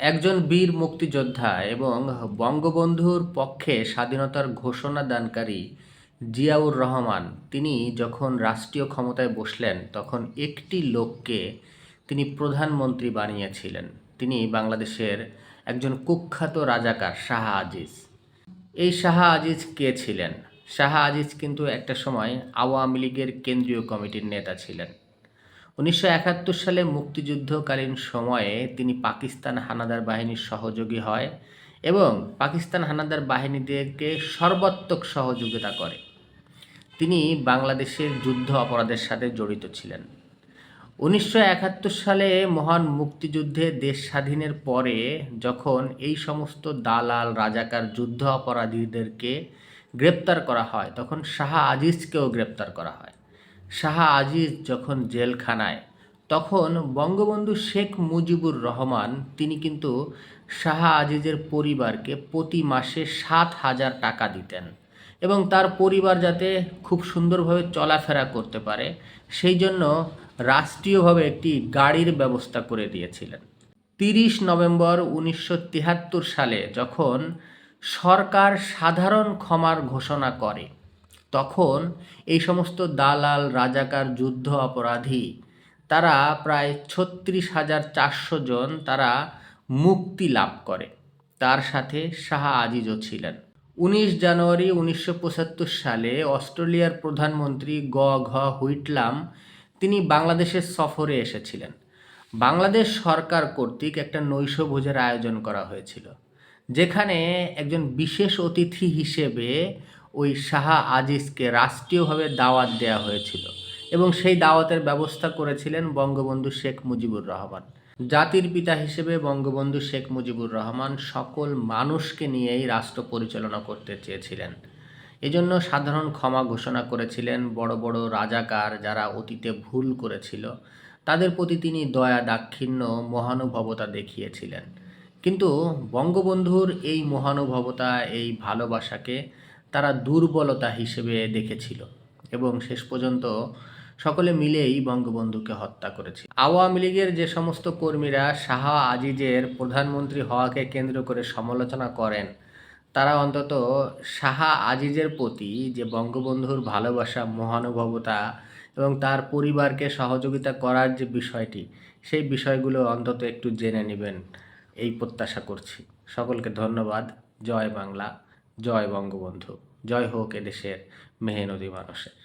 একজন বীর মুক্তিযোদ্ধা এবং বঙ্গবন্ধুর পক্ষে স্বাধীনতার ঘোষণা দানকারী জিয়াউর রহমান তিনি যখন রাষ্ট্রীয় ক্ষমতায় বসলেন তখন একটি লোককে তিনি প্রধানমন্ত্রী বানিয়েছিলেন। তিনি বাংলাদেশের একজন কুখ্যাত রাজাকার শাহ আজিজ। এই শাহ আজিজ কে ছিলেন? শাহ আজিজ কিন্তু একটা সময় আওয়ামী লীগের কেন্দ্রীয় কমিটির নেতা ছিলেন। ১৯৭১ সালে মুক্তিযুদ্ধকালীন সময়ে তিনি পাকিস্তান হানাদার বাহিনীর সহযোগী হয় এবং পাকিস্তান হানাদার বাহিনীদেরকে সর্বাত্মক সহযোগিতা করে। তিনি বাংলাদেশের যুদ্ধ অপরাধের সাথে জড়িত ছিলেন। ১৯৭১ সালে মহান মুক্তিযুদ্ধে দেশ স্বাধীনের পরে যখন এই সমস্ত দালাল রাজাকার যুদ্ধ অপরাধীদেরকে গ্রেপ্তার করা হয় তখন শাহ আজিজকেও গ্রেপ্তার করা হয়। শাহ আজিজ যখন জেলখানায় তখন বঙ্গবন্ধু শেখ মুজিবুর রহমান তিনি কিন্তু শাহ আজিজের পরিবারকে প্রতি মাসে ৭,০০০ টাকা দিতেন এবং তার পরিবার যাতে খুব সুন্দরভাবে চলাফেরা করতে পারে সেই জন্য রাষ্ট্রীয়ভাবে একটি গাড়ির ব্যবস্থা করে দিয়েছিলেন। ৩০ নভেম্বর ১৯৭৩ সালে যখন সরকার সাধারণ ক্ষমার ঘোষণা করে তখন এই সমস্ত দালাল রাজাকার যুদ্ধ অপরাধী তারা প্রায় ৩৬,৪০০ জন তারা মুক্তি লাভ করে। তার সাথে শাহ আজিজও ছিলেন। ১৯ জানুয়ারি ১৯৭৫ সালে অস্ট্রেলিয়ার প্রধানমন্ত্রী ঘ হুইটলাম তিনি বাংলাদেশের সফরে এসেছিলেন। বাংলাদেশ সরকার কর্তৃক একটা নৈশভোজের আয়োজন করা হয়েছিল, যেখানে একজন বিশেষ অতিথি হিসেবে ওই শাহ আজিজকে রাষ্ট্রীয়ভাবে দাওয়াত দেওয়া হয়েছিল এবং সেই দাওয়াতের ব্যবস্থা করেছিলেন বঙ্গবন্ধু শেখ মুজিবুর রহমান। জাতির পিতা হিসেবে বঙ্গবন্ধু শেখ মুজিবুর রহমান সকল মানুষকে নিয়েই রাষ্ট্র পরিচালনা করতে চেয়েছিলেন। এজন্য সাধারণ ক্ষমা ঘোষণা করেছিলেন। বড় বড় রাজাকার যারা অতীতে ভুল করেছিল তাদের প্রতি তিনি দয়া দাক্ষিণ্য মহানুভবতা দেখিয়েছিলেন। কিন্তু বঙ্গবন্ধুর এই মহানুভবতা এই ভালোবাসাকে তারা দুর্বলতা হিসেবে দেখেছিল এবং শেষ পর্যন্ত সকলে মিলেই বঙ্গবন্ধুকে হত্যা করেছে। আওয়ামী লীগের যে সমস্ত কর্মীরা শাহ আজিজের প্রধানমন্ত্রী হওয়াকে কেন্দ্র করে সমালোচনা করেন তারা অন্তত শাহ আজিজের প্রতি যে বঙ্গবন্ধুর ভালোবাসা মহানুভবতা এবং তার পরিবারকে সহযোগিতা করার যে বিষয়টি সেই বিষয়গুলো অন্তত একটু জেনে নেবেন এই প্রত্যাশা করছি। সকলকে ধন্যবাদ। জয় বাংলা, জয় বঙ্গবন্ধু, জয় হোক এদেশের মেহনতি মানুষের।